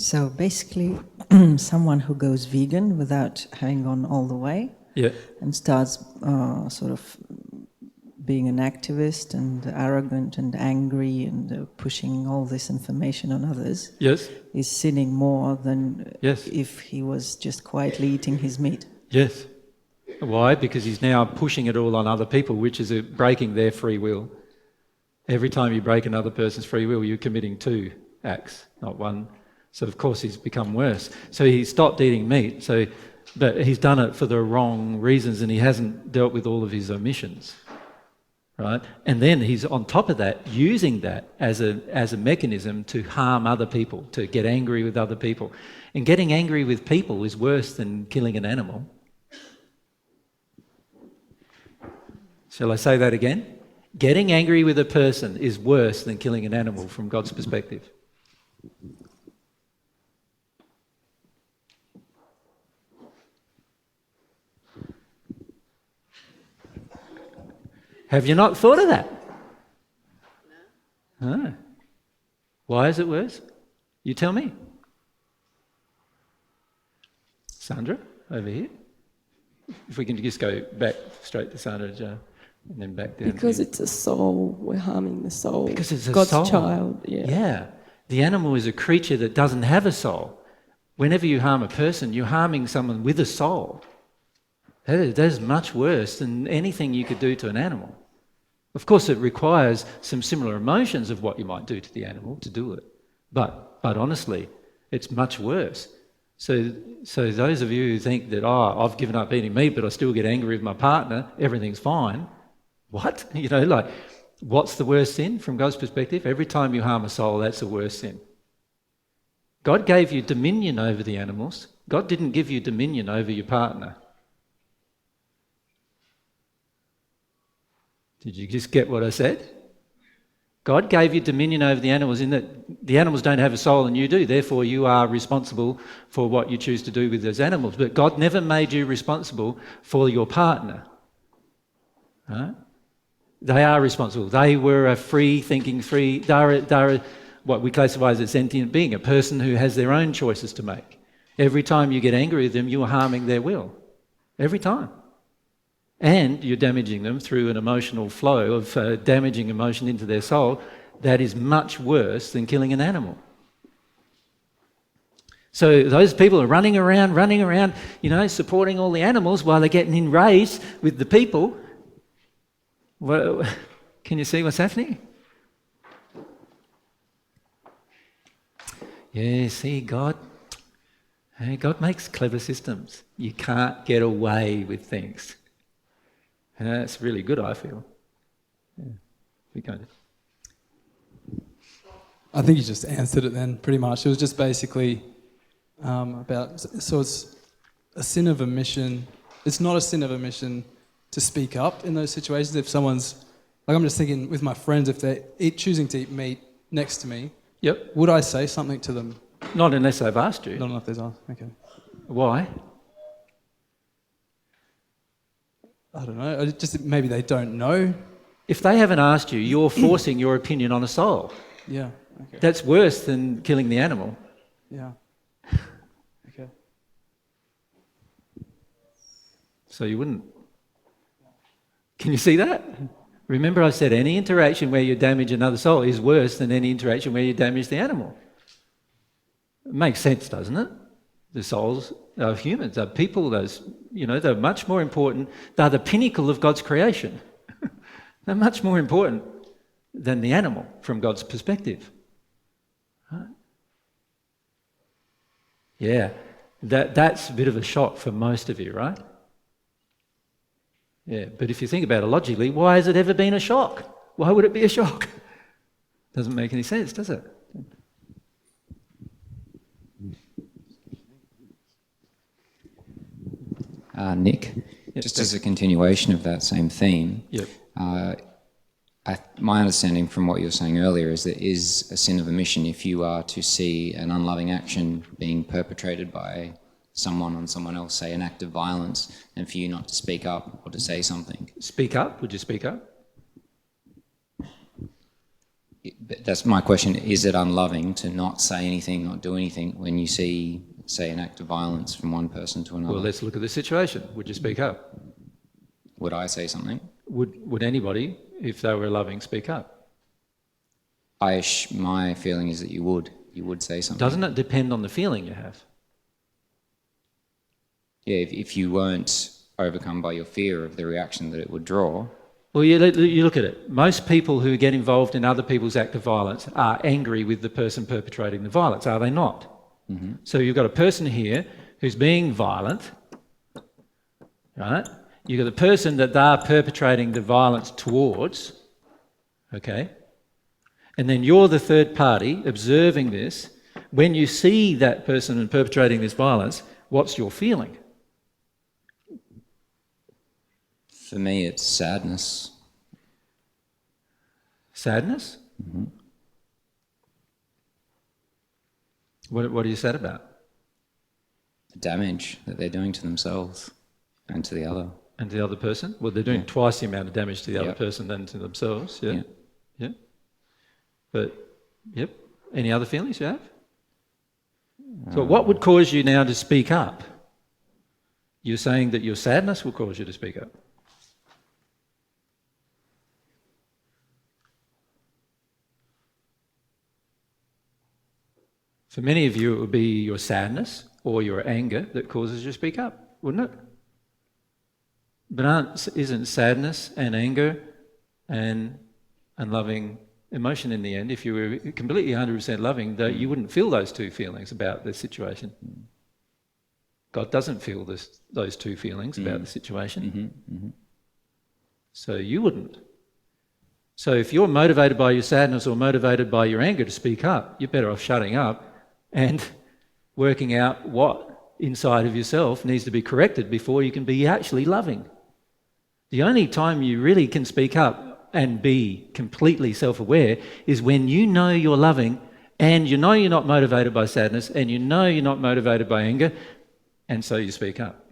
So basically, someone who goes vegan without having gone all the way, Yeah. and starts sort of being an activist and arrogant and angry and pushing all this information on others, Yes. is sinning more than Yes. if he was just quietly eating his meat. Yes. Why? Because he's now pushing it all on other people, which is breaking their free will. Every time you break another person's free will, you're committing 2 acts, not 1. So of course he's become worse. So he stopped eating meat, but he's done it for the wrong reasons, and he hasn't dealt with all of his omissions, right? And then he's on top of that using that as a mechanism to harm other people, to get angry with other people. And getting angry with people is worse than killing an animal. Shall I say that again? Getting angry with a person is worse than killing an animal from God's perspective. Have you not thought of that? No. Why is it worse? You tell me. Sandra, over here. If we can just go back straight to Sandra, Joe, and then back down. Because it's a soul. We're harming the soul. Because it's a God's soul. child. Yeah. Yeah. The animal is a creature that doesn't have a soul. Whenever you harm a person, you're harming someone with a soul. That is much worse than anything you could do to an animal. Of course, it requires some similar emotions of what you might do to the animal to do it. But honestly, it's much worse. So those of you who think that, I've given up eating meat, but I still get angry with my partner, everything's fine. What? What's the worst sin from God's perspective? Every time you harm a soul, that's the worst sin. God gave you dominion over the animals. God didn't give you dominion over your partner. Did you just get what I said? God gave you dominion over the animals in that the animals don't have a soul and you do. Therefore, you are responsible for what you choose to do with those animals. But God never made you responsible for your partner. Right? They are responsible. They were a free-thinking, they're what we classify as a sentient being, a person who has their own choices to make. Every time you get angry with them, you are harming their will. Every time. And you're damaging them through an emotional flow of damaging emotion into their soul. That is much worse than killing an animal. So those people are running around, supporting all the animals while they're getting enraged with the people. Well, can you see what's happening? Yeah, see, God makes clever systems. You can't get away with things. And that's really good, I feel. Yeah. We go. I think you just answered it then, pretty much. It was just basically so it's a sin of omission. It's not a sin of omission to speak up in those situations. If someone's, I'm just thinking with my friends, if they're choosing to eat meat next to me, yep. Would I say something to them? Not unless they've asked you. Not unless they've asked, okay. Why? I don't know, just maybe they don't know. If they haven't asked you, you're forcing your opinion on a soul. Yeah, okay. That's worse than killing the animal. Yeah. Okay. So you wouldn't. Can you see that? Remember I said any interaction where you damage another soul is worse than any interaction where you damage the animal. It makes sense, doesn't it? The souls of humans are people, they're much more important. They're the pinnacle of God's creation. They're much more important than the animal from God's perspective. Right? Yeah, that's a bit of a shock for most of you, right? Yeah, but if you think about it logically, why has it ever been a shock? Why would it be a shock? Doesn't make any sense, does it? Nick, just as a continuation of that same theme, yep. My understanding from what you were saying earlier is there is a sin of omission if you are to see an unloving action being perpetrated by someone on someone else, say an act of violence, and for you not to speak up or to say something. Speak up? Would you speak up? But that's my question. Is it unloving to not say anything, not do anything when you see, say, an act of violence from one person to another? Well, let's look at the situation. Would you speak up? Would I say something? Would anybody, if they were loving, speak up? My feeling is that you would. You would say something. Doesn't it depend on the feeling you have? Yeah, if you weren't overcome by your fear of the reaction that it would draw. Well, you look at it. Most people who get involved in other people's act of violence are angry with the person perpetrating the violence, are they not? Mm-hmm. So you've got a person here who's being violent, right? You've got the person that they're perpetrating the violence towards, okay? And then you're the third party observing this. When you see that person perpetrating this violence, what's your feeling? For me, it's sadness. Sadness? Mm-hmm. What are you sad about? The damage that they're doing to themselves and to the other. And to the other person? Well, they're doing twice the amount of damage to the other Yep. person than to themselves, yeah? Yep. Yeah. But, yep. Any other feelings you have? So what would cause you now to speak up? You're saying that your sadness will cause you to speak up. For many of you, it would be your sadness or your anger that causes you to speak up, wouldn't it? But isn't sadness and anger and unloving emotion in the end? If you were completely 100% loving, though, you wouldn't feel those two feelings about the situation. God doesn't feel those two feelings about the situation. Mm-hmm. Mm-hmm. So you wouldn't. So if you're motivated by your sadness or motivated by your anger to speak up, you're better off shutting up and working out what inside of yourself needs to be corrected before you can be actually loving. The only time you really can speak up and be completely self-aware is when you know you're loving and you know you're not motivated by sadness and you know you're not motivated by anger, and so you speak up.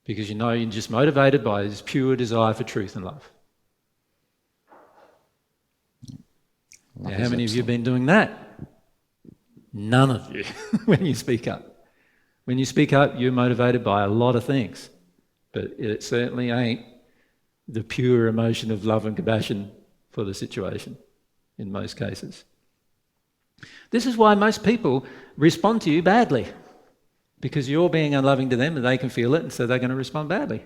Because you know you're just motivated by this pure desire for truth and love. Now, how many of you have been doing that? None of you, when you speak up. When you speak up, you're motivated by a lot of things, but it certainly ain't the pure emotion of love and compassion for the situation in most cases. This is why most people respond to you badly, because you're being unloving to them and they can feel it, and so they're going to respond badly.